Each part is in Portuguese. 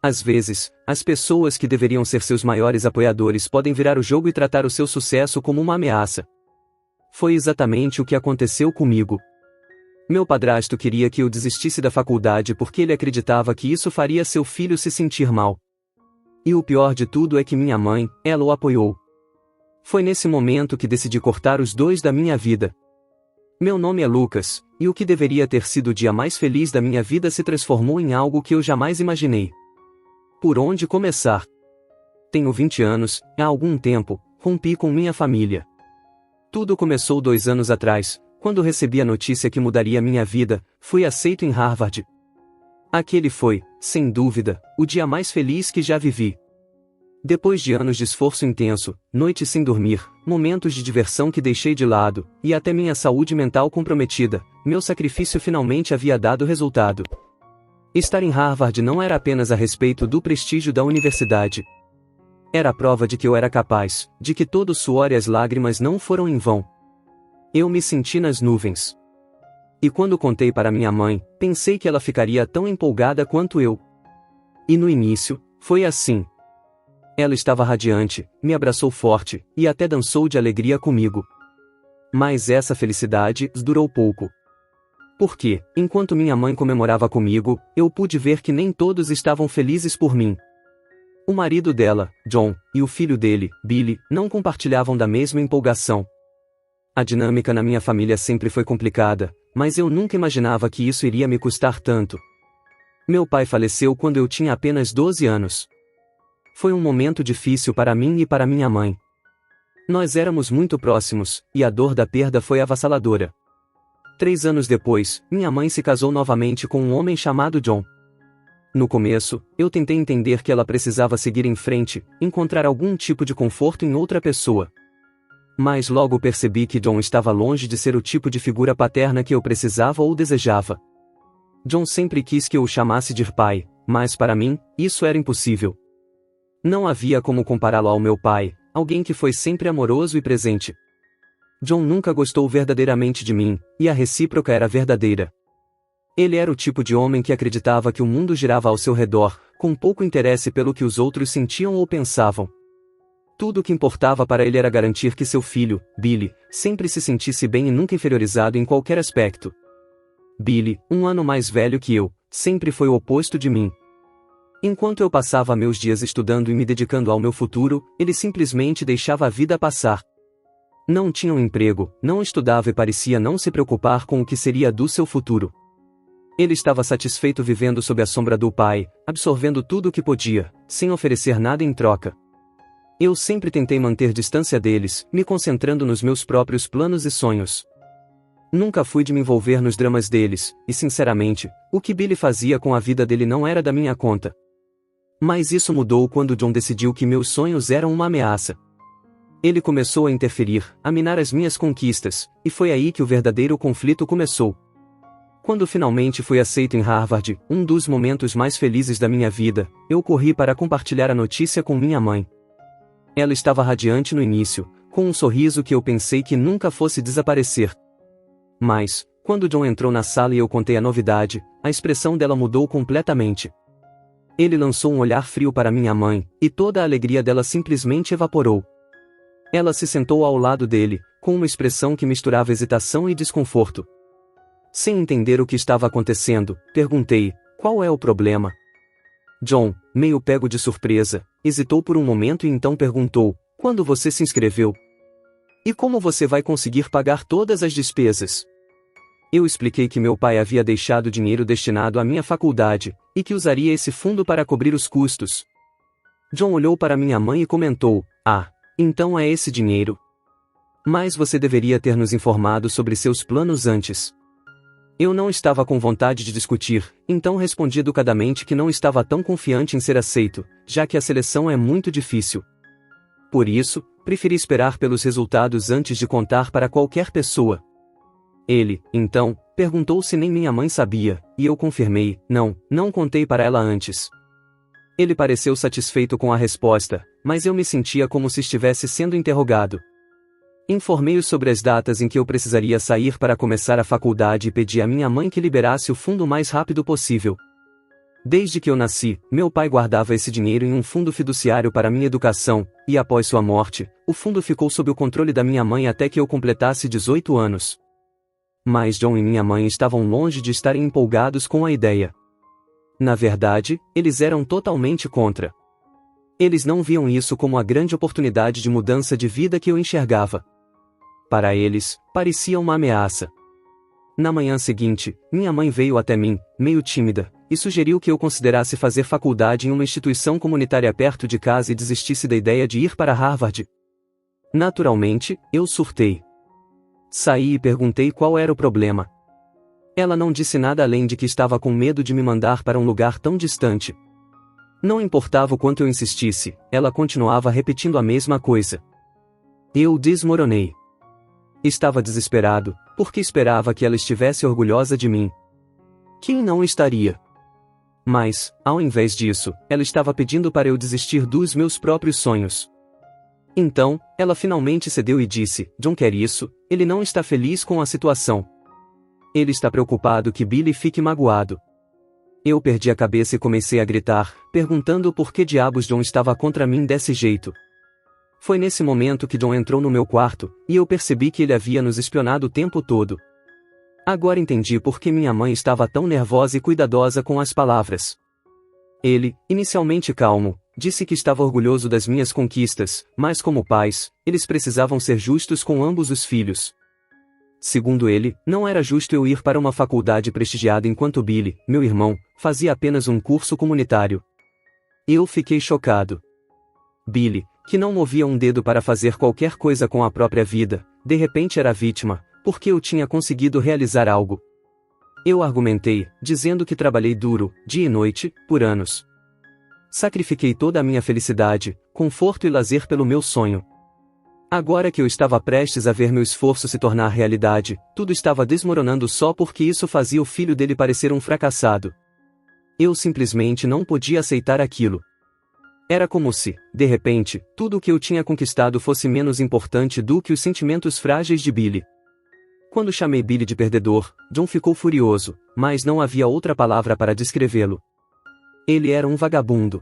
Às vezes, as pessoas que deveriam ser seus maiores apoiadores podem virar o jogo e tratar o seu sucesso como uma ameaça. Foi exatamente o que aconteceu comigo. Meu padrasto queria que eu desistisse da faculdade porque ele acreditava que isso faria seu filho se sentir mal. E o pior de tudo é que minha mãe, ela o apoiou. Foi nesse momento que decidi cortar os dois da minha vida. Meu nome é Lucas, e o que deveria ter sido o dia mais feliz da minha vida se transformou em algo que eu jamais imaginei. Por onde começar? Tenho 20 anos, há algum tempo, rompi com minha família. Tudo começou 2 anos atrás, quando recebi a notícia que mudaria minha vida. Fui aceito em Harvard. Aquele foi, sem dúvida, o dia mais feliz que já vivi. Depois de anos de esforço intenso, noites sem dormir, momentos de diversão que deixei de lado, e até minha saúde mental comprometida, meu sacrifício finalmente havia dado resultado. Estar em Harvard não era apenas a respeito do prestígio da universidade. Era a prova de que eu era capaz, de que todo o suor e as lágrimas não foram em vão. Eu me senti nas nuvens. E quando contei para minha mãe, pensei que ela ficaria tão empolgada quanto eu. E no início, foi assim. Ela estava radiante, me abraçou forte, e até dançou de alegria comigo. Mas essa felicidade durou pouco. Porque, enquanto minha mãe comemorava comigo, eu pude ver que nem todos estavam felizes por mim. O marido dela, John, e o filho dele, Billy, não compartilhavam da mesma empolgação. A dinâmica na minha família sempre foi complicada, mas eu nunca imaginava que isso iria me custar tanto. Meu pai faleceu quando eu tinha apenas 12 anos. Foi um momento difícil para mim e para minha mãe. Nós éramos muito próximos, e a dor da perda foi avassaladora. 3 anos depois, minha mãe se casou novamente com um homem chamado John. No começo, eu tentei entender que ela precisava seguir em frente, encontrar algum tipo de conforto em outra pessoa. Mas logo percebi que John estava longe de ser o tipo de figura paterna que eu precisava ou desejava. John sempre quis que eu o chamasse de pai, mas para mim, isso era impossível. Não havia como compará-lo ao meu pai, alguém que foi sempre amoroso e presente. John nunca gostou verdadeiramente de mim, e a recíproca era verdadeira. Ele era o tipo de homem que acreditava que o mundo girava ao seu redor, com pouco interesse pelo que os outros sentiam ou pensavam. Tudo o que importava para ele era garantir que seu filho, Billy, sempre se sentisse bem e nunca inferiorizado em qualquer aspecto. Billy, 1 ano mais velho que eu, sempre foi o oposto de mim. Enquanto eu passava meus dias estudando e me dedicando ao meu futuro, ele simplesmente deixava a vida passar. Não tinha um emprego, não estudava e parecia não se preocupar com o que seria do seu futuro. Ele estava satisfeito vivendo sob a sombra do pai, absorvendo tudo o que podia, sem oferecer nada em troca. Eu sempre tentei manter distância deles, me concentrando nos meus próprios planos e sonhos. Nunca fui de me envolver nos dramas deles, e sinceramente, o que Billy fazia com a vida dele não era da minha conta. Mas isso mudou quando John decidiu que meus sonhos eram uma ameaça. Ele começou a interferir, a minar as minhas conquistas, e foi aí que o verdadeiro conflito começou. Quando finalmente fui aceito em Harvard, um dos momentos mais felizes da minha vida, eu corri para compartilhar a notícia com minha mãe. Ela estava radiante no início, com um sorriso que eu pensei que nunca fosse desaparecer. Mas, quando John entrou na sala e eu contei a novidade, a expressão dela mudou completamente. Ele lançou um olhar frio para minha mãe, e toda a alegria dela simplesmente evaporou. Ela se sentou ao lado dele, com uma expressão que misturava hesitação e desconforto. Sem entender o que estava acontecendo, perguntei: qual é o problema? John, meio pego de surpresa, hesitou por um momento e então perguntou: quando você se inscreveu? E como você vai conseguir pagar todas as despesas? Eu expliquei que meu pai havia deixado dinheiro destinado à minha faculdade, e que usaria esse fundo para cobrir os custos. John olhou para minha mãe e comentou: ah, então é esse dinheiro. Mas você deveria ter nos informado sobre seus planos antes. Eu não estava com vontade de discutir, então respondi educadamente que não estava tão confiante em ser aceito, já que a seleção é muito difícil. Por isso, preferi esperar pelos resultados antes de contar para qualquer pessoa. Ele, então, perguntou se nem minha mãe sabia, e eu confirmei: não contei para ela antes. Ele pareceu satisfeito com a resposta, mas eu me sentia como se estivesse sendo interrogado. Informei-o sobre as datas em que eu precisaria sair para começar a faculdade e pedi à minha mãe que liberasse o fundo o mais rápido possível. Desde que eu nasci, meu pai guardava esse dinheiro em um fundo fiduciário para minha educação, e após sua morte, o fundo ficou sob o controle da minha mãe até que eu completasse 18 anos. Mas John e minha mãe estavam longe de estarem empolgados com a ideia. Na verdade, eles eram totalmente contra. Eles não viam isso como a grande oportunidade de mudança de vida que eu enxergava. Para eles, parecia uma ameaça. Na manhã seguinte, minha mãe veio até mim, meio tímida, e sugeriu que eu considerasse fazer faculdade em uma instituição comunitária perto de casa e desistisse da ideia de ir para Harvard. Naturalmente, eu surtei. Saí e perguntei qual era o problema. Ela não disse nada além de que estava com medo de me mandar para um lugar tão distante. Não importava o quanto eu insistisse, ela continuava repetindo a mesma coisa. Eu desmoronei. Estava desesperado, porque esperava que ela estivesse orgulhosa de mim. Quem não estaria? Mas, ao invés disso, ela estava pedindo para eu desistir dos meus próprios sonhos. Então, ela finalmente cedeu e disse: John quer isso, ele não está feliz com a situação. Ele está preocupado que Billy fique magoado. Eu perdi a cabeça e comecei a gritar, perguntando por que diabos John estava contra mim desse jeito. Foi nesse momento que John entrou no meu quarto, e eu percebi que ele havia nos espionado o tempo todo. Agora entendi por que minha mãe estava tão nervosa e cuidadosa com as palavras. Ele, inicialmente calmo, disse que estava orgulhoso das minhas conquistas, mas como pais, eles precisavam ser justos com ambos os filhos. Segundo ele, não era justo eu ir para uma faculdade prestigiada enquanto Billy, meu irmão, fazia apenas um curso comunitário. Eu fiquei chocado. Billy, que não movia um dedo para fazer qualquer coisa com a própria vida, de repente era vítima, porque eu tinha conseguido realizar algo. Eu argumentei, dizendo que trabalhei duro, dia e noite, por anos. Sacrifiquei toda a minha felicidade, conforto e lazer pelo meu sonho. Agora que eu estava prestes a ver meu esforço se tornar realidade, tudo estava desmoronando só porque isso fazia o filho dele parecer um fracassado. Eu simplesmente não podia aceitar aquilo. Era como se, de repente, tudo o que eu tinha conquistado fosse menos importante do que os sentimentos frágeis de Billy. Quando chamei Billy de perdedor, John ficou furioso, mas não havia outra palavra para descrevê-lo. Ele era um vagabundo.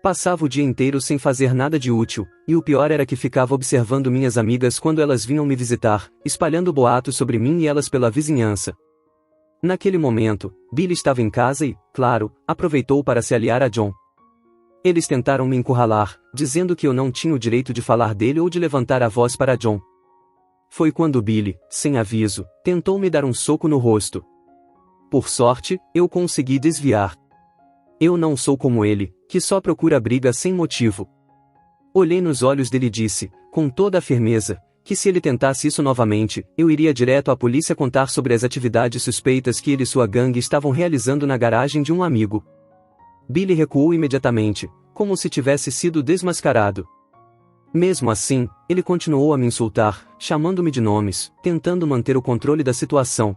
Passava o dia inteiro sem fazer nada de útil, e o pior era que ficava observando minhas amigas quando elas vinham me visitar, espalhando boatos sobre mim e elas pela vizinhança. Naquele momento, Billy estava em casa e, claro, aproveitou para se aliar a John. Eles tentaram me encurralar, dizendo que eu não tinha o direito de falar dele ou de levantar a voz para John. Foi quando Billy, sem aviso, tentou me dar um soco no rosto. Por sorte, eu consegui desviar. Eu não sou como ele, que só procura briga sem motivo. Olhei nos olhos dele e disse, com toda a firmeza, que se ele tentasse isso novamente, eu iria direto à polícia contar sobre as atividades suspeitas que ele e sua gangue estavam realizando na garagem de um amigo. Billy recuou imediatamente, como se tivesse sido desmascarado. Mesmo assim, ele continuou a me insultar, chamando-me de nomes, tentando manter o controle da situação.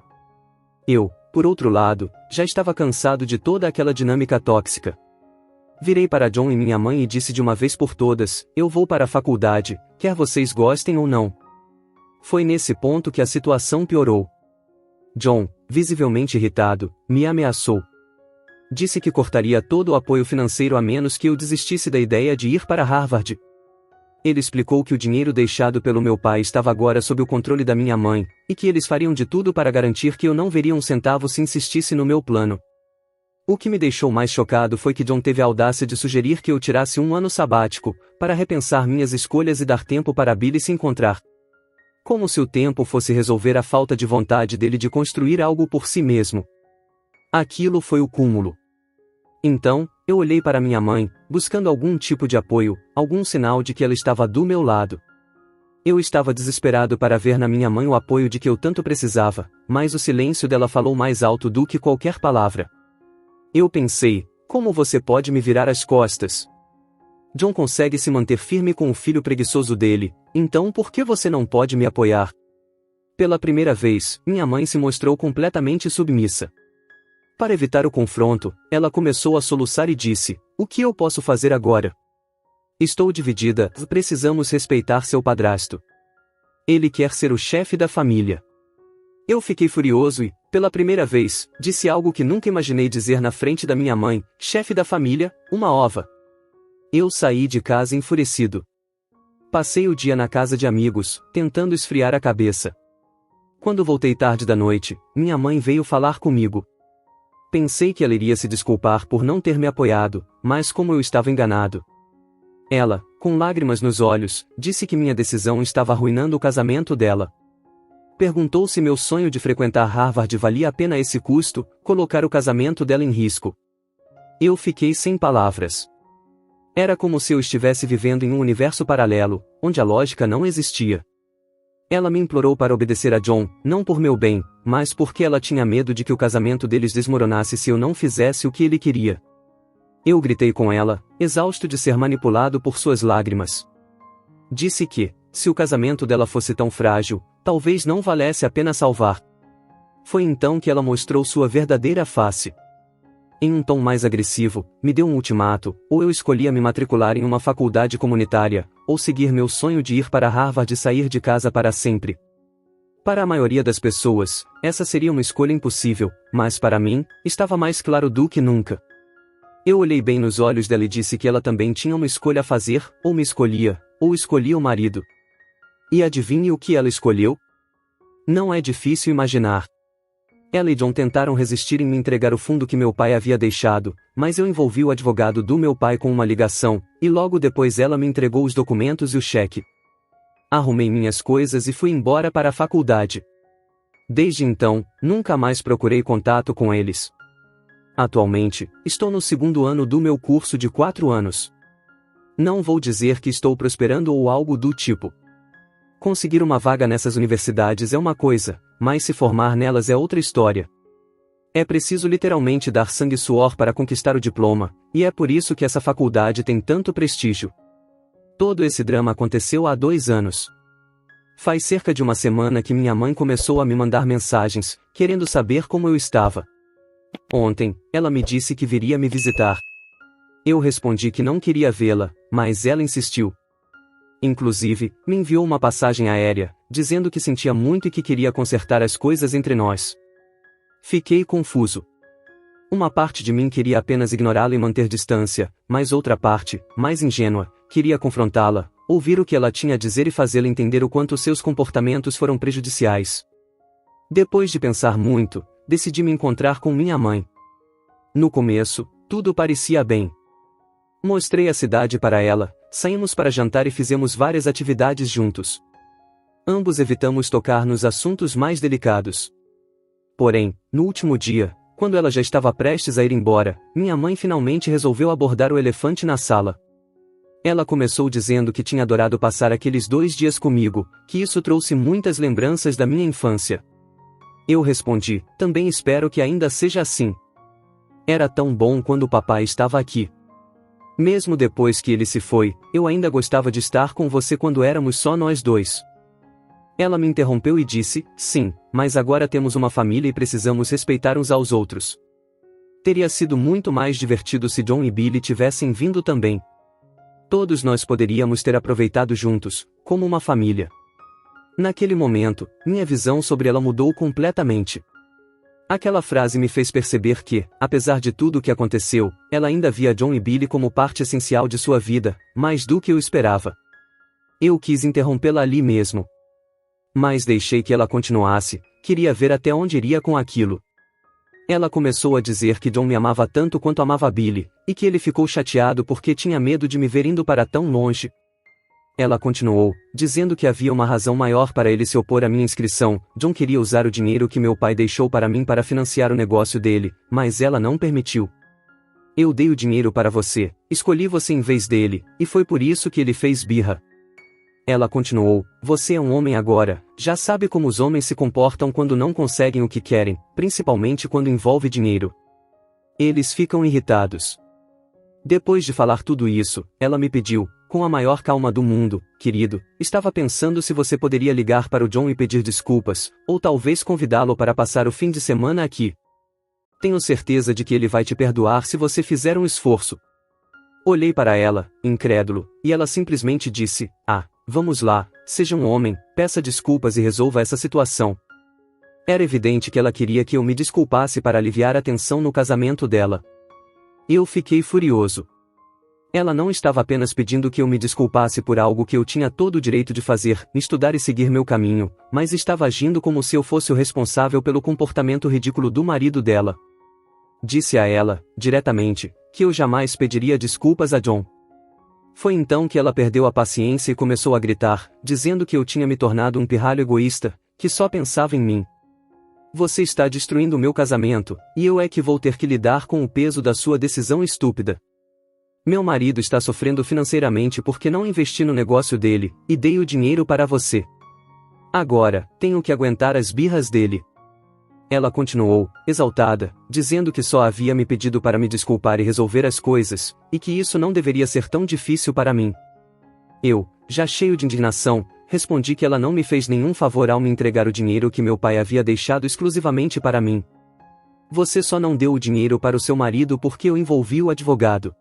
Eu, por outro lado, já estava cansado de toda aquela dinâmica tóxica. Virei para John e minha mãe e disse de uma vez por todas, eu vou para a faculdade, quer vocês gostem ou não. Foi nesse ponto que a situação piorou. John, visivelmente irritado, me ameaçou. Disse que cortaria todo o apoio financeiro a menos que eu desistisse da ideia de ir para Harvard. Ele explicou que o dinheiro deixado pelo meu pai estava agora sob o controle da minha mãe, e que eles fariam de tudo para garantir que eu não veria um centavo se insistisse no meu plano. O que me deixou mais chocado foi que John teve a audácia de sugerir que eu tirasse um ano sabático, para repensar minhas escolhas e dar tempo para Billy se encontrar. Como se o tempo fosse resolver a falta de vontade dele de construir algo por si mesmo. Aquilo foi o cúmulo. Então, eu olhei para minha mãe, buscando algum tipo de apoio, algum sinal de que ela estava do meu lado. Eu estava desesperado para ver na minha mãe o apoio de que eu tanto precisava, mas o silêncio dela falou mais alto do que qualquer palavra. Eu pensei, como você pode me virar as costas? John consegue se manter firme com o filho preguiçoso dele, então por que você não pode me apoiar? Pela primeira vez, minha mãe se mostrou completamente submissa. Para evitar o confronto, ela começou a soluçar e disse, o que eu posso fazer agora? Estou dividida, precisamos respeitar seu padrasto. Ele quer ser o chefe da família. Eu fiquei furioso e, Pela primeira vez, disse algo que nunca imaginei dizer na frente da minha mãe, chefe da família, uma ova. Eu saí de casa enfurecido. Passei o dia na casa de amigos, tentando esfriar a cabeça. Quando voltei tarde da noite, minha mãe veio falar comigo. Pensei que ela iria se desculpar por não ter me apoiado, mas como eu estava enganado. Ela, com lágrimas nos olhos, disse que minha decisão estava arruinando o casamento dela. Perguntou se meu sonho de frequentar Harvard valia a pena esse custo, colocar o casamento dela em risco. Eu fiquei sem palavras. Era como se eu estivesse vivendo em um universo paralelo, onde a lógica não existia. Ela me implorou para obedecer a John, não por meu bem, mas porque ela tinha medo de que o casamento deles desmoronasse se eu não fizesse o que ele queria. Eu gritei com ela, exausto de ser manipulado por suas lágrimas. Disse que, se o casamento dela fosse tão frágil, talvez não valesse a pena salvar. Foi então que ela mostrou sua verdadeira face. Em um tom mais agressivo, me deu um ultimato: ou eu escolhia me matricular em uma faculdade comunitária, ou seguir meu sonho de ir para Harvard e sair de casa para sempre. Para a maioria das pessoas, essa seria uma escolha impossível, mas para mim, estava mais claro do que nunca. Eu olhei bem nos olhos dela e disse que ela também tinha uma escolha a fazer: ou me escolhia, ou escolhia o marido. E adivinhe o que ela escolheu? Não é difícil imaginar. Ela e John tentaram resistir em me entregar o fundo que meu pai havia deixado, mas eu envolvi o advogado do meu pai com uma ligação, e logo depois ela me entregou os documentos e o cheque. Arrumei minhas coisas e fui embora para a faculdade. Desde então, nunca mais procurei contato com eles. Atualmente, estou no segundo ano do meu curso de 4 anos. Não vou dizer que estou prosperando ou algo do tipo. Conseguir uma vaga nessas universidades é uma coisa, mas se formar nelas é outra história. É preciso literalmente dar sangue e suor para conquistar o diploma, e é por isso que essa faculdade tem tanto prestígio. Todo esse drama aconteceu há 2 anos. Faz cerca de uma semana que minha mãe começou a me mandar mensagens, querendo saber como eu estava. Ontem, ela me disse que viria me visitar. Eu respondi que não queria vê-la, mas ela insistiu. Inclusive, me enviou uma passagem aérea, dizendo que sentia muito e que queria consertar as coisas entre nós. Fiquei confuso. Uma parte de mim queria apenas ignorá-la e manter distância, mas outra parte, mais ingênua, queria confrontá-la, ouvir o que ela tinha a dizer e fazê-la entender o quanto seus comportamentos foram prejudiciais. Depois de pensar muito, decidi me encontrar com minha mãe. No começo, tudo parecia bem. Mostrei a cidade para ela, saímos para jantar e fizemos várias atividades juntos. Ambos evitamos tocar nos assuntos mais delicados. Porém, no último dia, quando ela já estava prestes a ir embora, minha mãe finalmente resolveu abordar o elefante na sala. Ela começou dizendo que tinha adorado passar aqueles 2 dias comigo, que isso trouxe muitas lembranças da minha infância. Eu respondi: também espero que ainda seja assim. Era tão bom quando o papai estava aqui. Mesmo depois que ele se foi, eu ainda gostava de estar com você quando éramos só nós dois. Ela me interrompeu e disse: sim, mas agora temos uma família e precisamos respeitar uns aos outros. Teria sido muito mais divertido se John e Billy tivessem vindo também. Todos nós poderíamos ter aproveitado juntos, como uma família. Naquele momento, minha visão sobre ela mudou completamente. Aquela frase me fez perceber que, apesar de tudo o que aconteceu, ela ainda via John e Billy como parte essencial de sua vida, mais do que eu esperava. Eu quis interrompê-la ali mesmo. Mas deixei que ela continuasse, queria ver até onde iria com aquilo. Ela começou a dizer que John me amava tanto quanto amava Billy, e que ele ficou chateado porque tinha medo de me ver indo para tão longe. Ela continuou, dizendo que havia uma razão maior para ele se opor à minha inscrição. John queria usar o dinheiro que meu pai deixou para mim para financiar o negócio dele, mas ela não permitiu. Eu dei o dinheiro para você, escolhi você em vez dele, e foi por isso que ele fez birra. Ela continuou: você é um homem agora, já sabe como os homens se comportam quando não conseguem o que querem, principalmente quando envolve dinheiro. Eles ficam irritados. Depois de falar tudo isso, ela me pediu, com a maior calma do mundo: querido, estava pensando se você poderia ligar para o John e pedir desculpas, ou talvez convidá-lo para passar o fim de semana aqui. Tenho certeza de que ele vai te perdoar se você fizer um esforço. Olhei para ela, incrédulo, e ela simplesmente disse: vamos lá, seja um homem, peça desculpas e resolva essa situação. Era evidente que ela queria que eu me desculpasse para aliviar a tensão no casamento dela. Eu fiquei furioso. Ela não estava apenas pedindo que eu me desculpasse por algo que eu tinha todo o direito de fazer, estudar e seguir meu caminho, mas estava agindo como se eu fosse o responsável pelo comportamento ridículo do marido dela. Disse a ela, diretamente, que eu jamais pediria desculpas a John. Foi então que ela perdeu a paciência e começou a gritar, dizendo que eu tinha me tornado um pirralho egoísta, que só pensava em mim. Você está destruindo o meu casamento, e eu é que vou ter que lidar com o peso da sua decisão estúpida. Meu marido está sofrendo financeiramente porque não investi no negócio dele, e dei o dinheiro para você. Agora, tenho que aguentar as birras dele. Ela continuou, exaltada, dizendo que só havia me pedido para me desculpar e resolver as coisas, e que isso não deveria ser tão difícil para mim. Eu, já cheio de indignação, respondi que ela não me fez nenhum favor ao me entregar o dinheiro que meu pai havia deixado exclusivamente para mim. Você só não deu o dinheiro para o seu marido porque eu envolvi o advogado.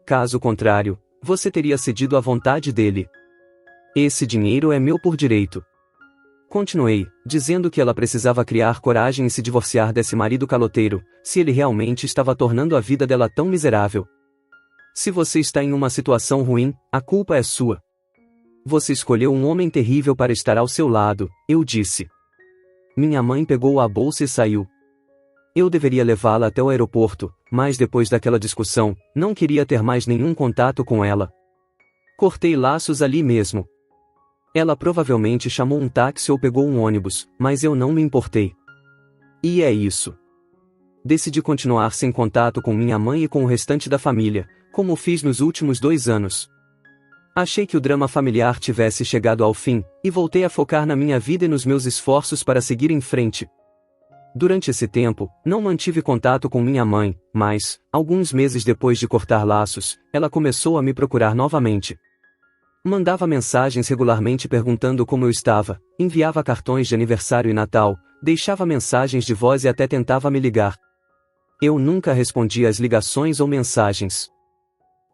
Caso contrário, você teria cedido à vontade dele. Esse dinheiro é meu por direito. Continuei, dizendo que ela precisava criar coragem e se divorciar desse marido caloteiro, se ele realmente estava tornando a vida dela tão miserável. Se você está em uma situação ruim, a culpa é sua. Você escolheu um homem terrível para estar ao seu lado, eu disse. Minha mãe pegou a bolsa e saiu. Eu deveria levá-la até o aeroporto, mas depois daquela discussão, não queria ter mais nenhum contato com ela. Cortei laços ali mesmo. Ela provavelmente chamou um táxi ou pegou um ônibus, mas eu não me importei. E é isso. Decidi continuar sem contato com minha mãe e com o restante da família, como fiz nos últimos 2 anos. Achei que o drama familiar tivesse chegado ao fim, e voltei a focar na minha vida e nos meus esforços para seguir em frente. Durante esse tempo, não mantive contato com minha mãe, mas, alguns meses depois de cortar laços, ela começou a me procurar novamente. Mandava mensagens regularmente perguntando como eu estava, enviava cartões de aniversário e Natal, deixava mensagens de voz e até tentava me ligar. Eu nunca respondia às ligações ou mensagens.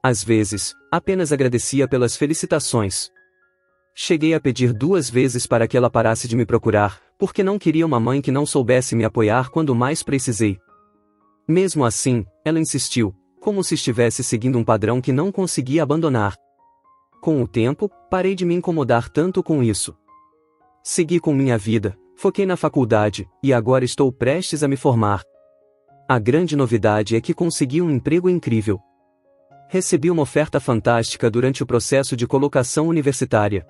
Às vezes, apenas agradecia pelas felicitações. Cheguei a pedir 2 vezes para que ela parasse de me procurar, porque não queria uma mãe que não soubesse me apoiar quando mais precisei. Mesmo assim, ela insistiu, como se estivesse seguindo um padrão que não conseguia abandonar. Com o tempo, parei de me incomodar tanto com isso. Segui com minha vida, foquei na faculdade, e agora estou prestes a me formar. A grande novidade é que consegui um emprego incrível. Recebi uma oferta fantástica durante o processo de colocação universitária.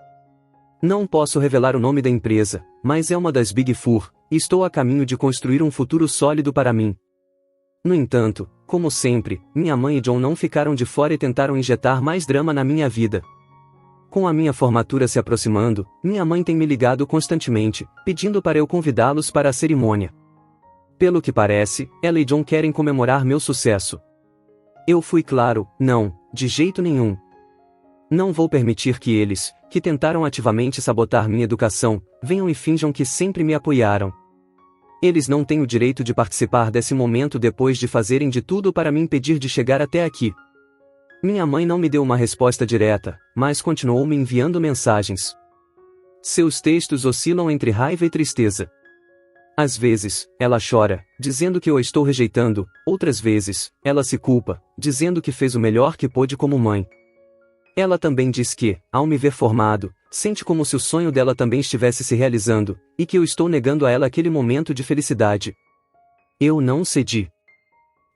Não posso revelar o nome da empresa, mas é uma das Big Four, e estou a caminho de construir um futuro sólido para mim. No entanto, como sempre, minha mãe e John não ficaram de fora e tentaram injetar mais drama na minha vida. Com a minha formatura se aproximando, minha mãe tem me ligado constantemente, pedindo para eu convidá-los para a cerimônia. Pelo que parece, ela e John querem comemorar meu sucesso. Eu fui claro, não, de jeito nenhum. Não vou permitir que eles, que tentaram ativamente sabotar minha educação, venham e finjam que sempre me apoiaram. Eles não têm o direito de participar desse momento depois de fazerem de tudo para me impedir de chegar até aqui. Minha mãe não me deu uma resposta direta, mas continuou me enviando mensagens. Seus textos oscilam entre raiva e tristeza. Às vezes, ela chora, dizendo que eu a estou rejeitando, outras vezes, ela se culpa, dizendo que fez o melhor que pôde como mãe. Ela também diz que, ao me ver formado, sente como se o sonho dela também estivesse se realizando, e que eu estou negando a ela aquele momento de felicidade. Eu não cedi.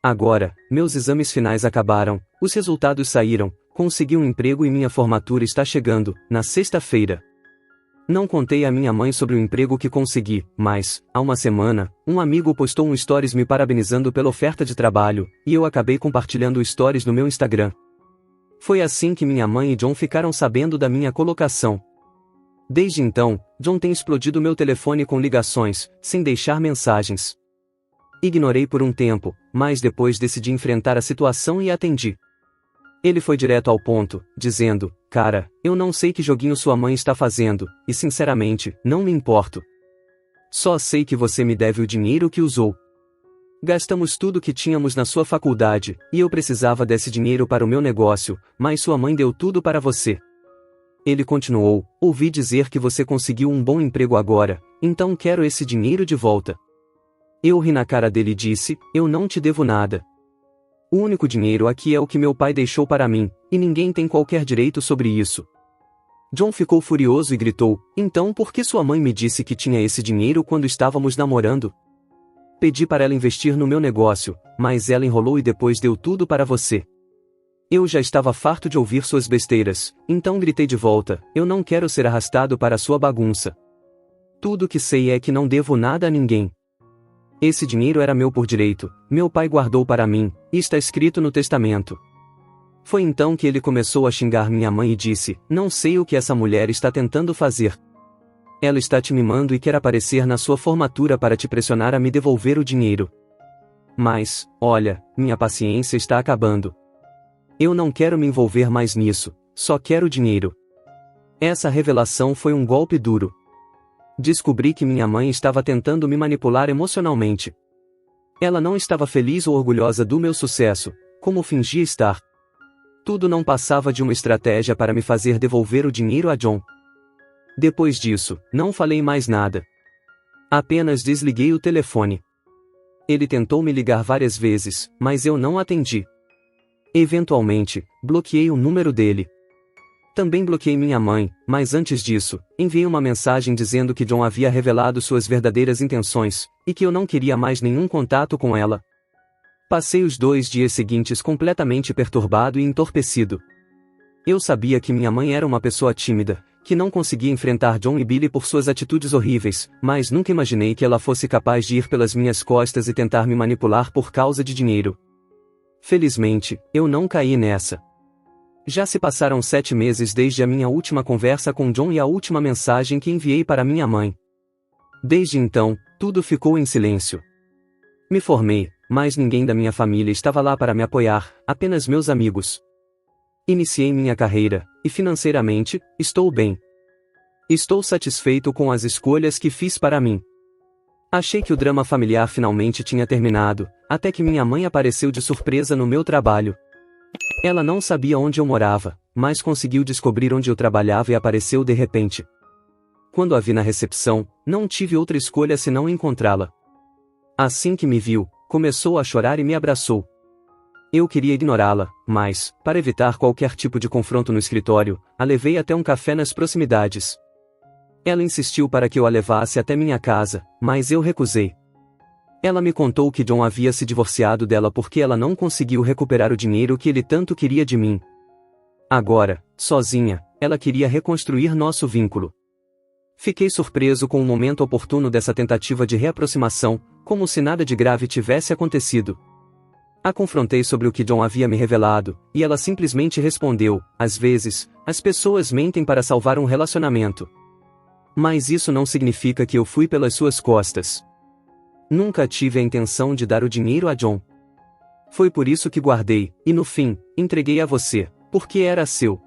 Agora, meus exames finais acabaram, os resultados saíram, consegui um emprego e minha formatura está chegando, na sexta-feira. Não contei à minha mãe sobre o emprego que consegui, mas, há uma semana, um amigo postou um stories me parabenizando pela oferta de trabalho, e eu acabei compartilhando o stories no meu Instagram. Foi assim que minha mãe e John ficaram sabendo da minha colocação. Desde então, John tem explodido meu telefone com ligações, sem deixar mensagens. Ignorei por um tempo, mas depois decidi enfrentar a situação e atendi. Ele foi direto ao ponto, dizendo, cara, eu não sei que joguinho sua mãe está fazendo, e sinceramente, não me importo. Só sei que você me deve o dinheiro que usou. Gastamos tudo que tínhamos na sua faculdade, e eu precisava desse dinheiro para o meu negócio, mas sua mãe deu tudo para você. Ele continuou, ouvi dizer que você conseguiu um bom emprego agora, então quero esse dinheiro de volta. Eu ri na cara dele e disse, eu não te devo nada. O único dinheiro aqui é o que meu pai deixou para mim, e ninguém tem qualquer direito sobre isso. John ficou furioso e gritou, então por que sua mãe me disse que tinha esse dinheiro quando estávamos namorando? Pedi para ela investir no meu negócio, mas ela enrolou e depois deu tudo para você. Eu já estava farto de ouvir suas besteiras, então gritei de volta, eu não quero ser arrastado para sua bagunça. Tudo que sei é que não devo nada a ninguém. Esse dinheiro era meu por direito, meu pai guardou para mim, e está escrito no testamento. Foi então que ele começou a xingar minha mãe e disse, não sei o que essa mulher está tentando fazer. Ela está te mimando e quer aparecer na sua formatura para te pressionar a me devolver o dinheiro. Mas, olha, minha paciência está acabando. Eu não quero me envolver mais nisso, só quero dinheiro. Essa revelação foi um golpe duro. Descobri que minha mãe estava tentando me manipular emocionalmente. Ela não estava feliz ou orgulhosa do meu sucesso, como fingia estar. Tudo não passava de uma estratégia para me fazer devolver o dinheiro a John. Depois disso, não falei mais nada. Apenas desliguei o telefone. Ele tentou me ligar várias vezes, mas eu não atendi. Eventualmente, bloqueei o número dele. Também bloqueei minha mãe, mas antes disso, enviei uma mensagem dizendo que John havia revelado suas verdadeiras intenções, e que eu não queria mais nenhum contato com ela. Passei os 2 dias seguintes completamente perturbado e entorpecido. Eu sabia que minha mãe era uma pessoa tímida, que não conseguia enfrentar John e Billy por suas atitudes horríveis, mas nunca imaginei que ela fosse capaz de ir pelas minhas costas e tentar me manipular por causa de dinheiro. Felizmente, eu não caí nessa. Já se passaram 7 meses desde a minha última conversa com John e a última mensagem que enviei para minha mãe. Desde então, tudo ficou em silêncio. Me formei, mas ninguém da minha família estava lá para me apoiar, apenas meus amigos. Iniciei minha carreira, e financeiramente, estou bem. Estou satisfeito com as escolhas que fiz para mim. Achei que o drama familiar finalmente tinha terminado, até que minha mãe apareceu de surpresa no meu trabalho. Ela não sabia onde eu morava, mas conseguiu descobrir onde eu trabalhava e apareceu de repente. Quando a vi na recepção, não tive outra escolha senão encontrá-la. Assim que me viu, começou a chorar e me abraçou. Eu queria ignorá-la, mas, para evitar qualquer tipo de confronto no escritório, a levei até um café nas proximidades. Ela insistiu para que eu a levasse até minha casa, mas eu recusei. Ela me contou que John havia se divorciado dela porque ela não conseguiu recuperar o dinheiro que ele tanto queria de mim. Agora, sozinha, ela queria reconstruir nosso vínculo. Fiquei surpreso com o momento oportuno dessa tentativa de reaproximação, como se nada de grave tivesse acontecido. A confrontei sobre o que John havia me revelado, e ela simplesmente respondeu, às vezes, as pessoas mentem para salvar um relacionamento. Mas isso não significa que eu fui pelas suas costas. Nunca tive a intenção de dar o dinheiro a John. Foi por isso que guardei, e no fim, entreguei a você, porque era seu.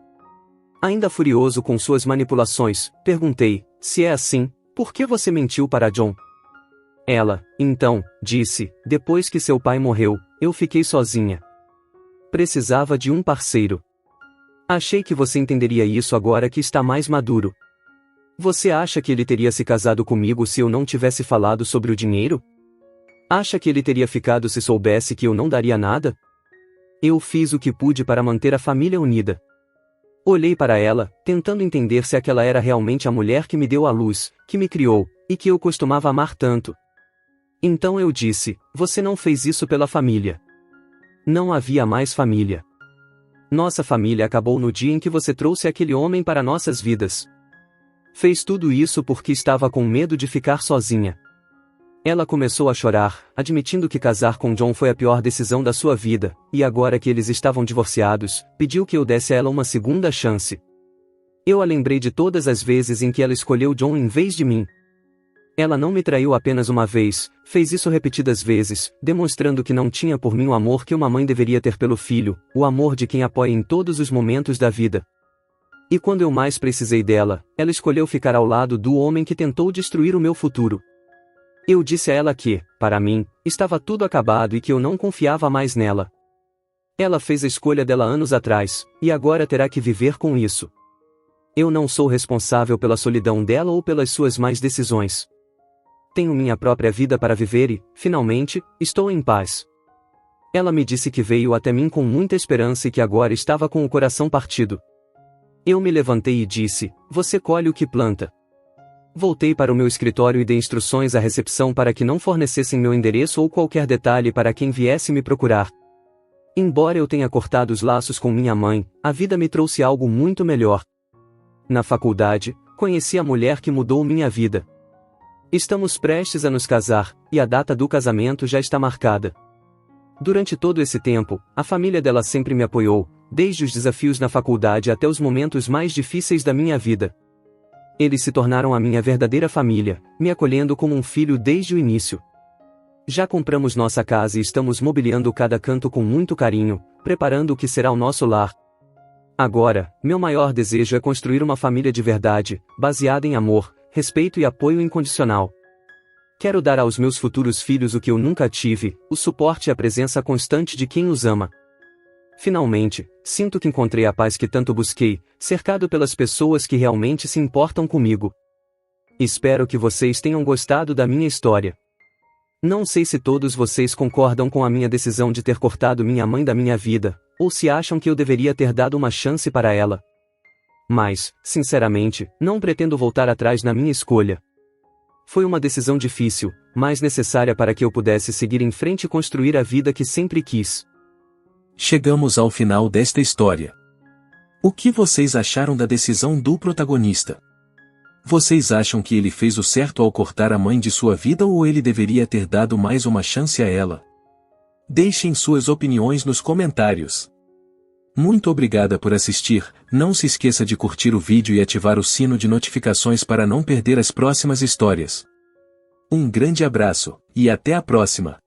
Ainda furioso com suas manipulações, perguntei, se é assim, por que você mentiu para John? Ela, então, disse, depois que seu pai morreu, eu fiquei sozinha. Precisava de um parceiro. Achei que você entenderia isso agora que está mais maduro. Você acha que ele teria se casado comigo se eu não tivesse falado sobre o dinheiro? Acha que ele teria ficado se soubesse que eu não daria nada? Eu fiz o que pude para manter a família unida. Olhei para ela, tentando entender se aquela era realmente a mulher que me deu à luz, que me criou, e que eu costumava amar tanto. Então eu disse, você não fez isso pela família. Não havia mais família. Nossa família acabou no dia em que você trouxe aquele homem para nossas vidas. Fez tudo isso porque estava com medo de ficar sozinha. Ela começou a chorar, admitindo que casar com John foi a pior decisão da sua vida, e agora que eles estavam divorciados, pediu que eu desse a ela uma segunda chance. Eu a lembrei de todas as vezes em que ela escolheu John em vez de mim. Ela não me traiu apenas uma vez, fez isso repetidas vezes, demonstrando que não tinha por mim o amor que uma mãe deveria ter pelo filho, o amor de quem apoia em todos os momentos da vida. E quando eu mais precisei dela, ela escolheu ficar ao lado do homem que tentou destruir o meu futuro. Eu disse a ela que, para mim, estava tudo acabado e que eu não confiava mais nela. Ela fez a escolha dela anos atrás, e agora terá que viver com isso. Eu não sou responsável pela solidão dela ou pelas suas más decisões. Tenho minha própria vida para viver e, finalmente, estou em paz. Ela me disse que veio até mim com muita esperança e que agora estava com o coração partido. Eu me levantei e disse: você colhe o que planta. Voltei para o meu escritório e dei instruções à recepção para que não fornecessem meu endereço ou qualquer detalhe para quem viesse me procurar. Embora eu tenha cortado os laços com minha mãe, a vida me trouxe algo muito melhor. Na faculdade, conheci a mulher que mudou minha vida. Estamos prestes a nos casar, e a data do casamento já está marcada. Durante todo esse tempo, a família dela sempre me apoiou, desde os desafios na faculdade até os momentos mais difíceis da minha vida. Eles se tornaram a minha verdadeira família, me acolhendo como um filho desde o início. Já compramos nossa casa e estamos mobiliando cada canto com muito carinho, preparando o que será o nosso lar. Agora, meu maior desejo é construir uma família de verdade, baseada em amor, respeito e apoio incondicional. Quero dar aos meus futuros filhos o que eu nunca tive, o suporte e a presença constante de quem os ama. Finalmente, sinto que encontrei a paz que tanto busquei, cercado pelas pessoas que realmente se importam comigo. Espero que vocês tenham gostado da minha história. Não sei se todos vocês concordam com a minha decisão de ter cortado minha mãe da minha vida, ou se acham que eu deveria ter dado uma chance para ela. Mas, sinceramente, não pretendo voltar atrás na minha escolha. Foi uma decisão difícil, mas necessária para que eu pudesse seguir em frente e construir a vida que sempre quis. Chegamos ao final desta história. O que vocês acharam da decisão do protagonista? Vocês acham que ele fez o certo ao cortar a mãe de sua vida ou ele deveria ter dado mais uma chance a ela? Deixem suas opiniões nos comentários. Muito obrigada por assistir, não se esqueça de curtir o vídeo e ativar o sino de notificações para não perder as próximas histórias. Um grande abraço, e até a próxima!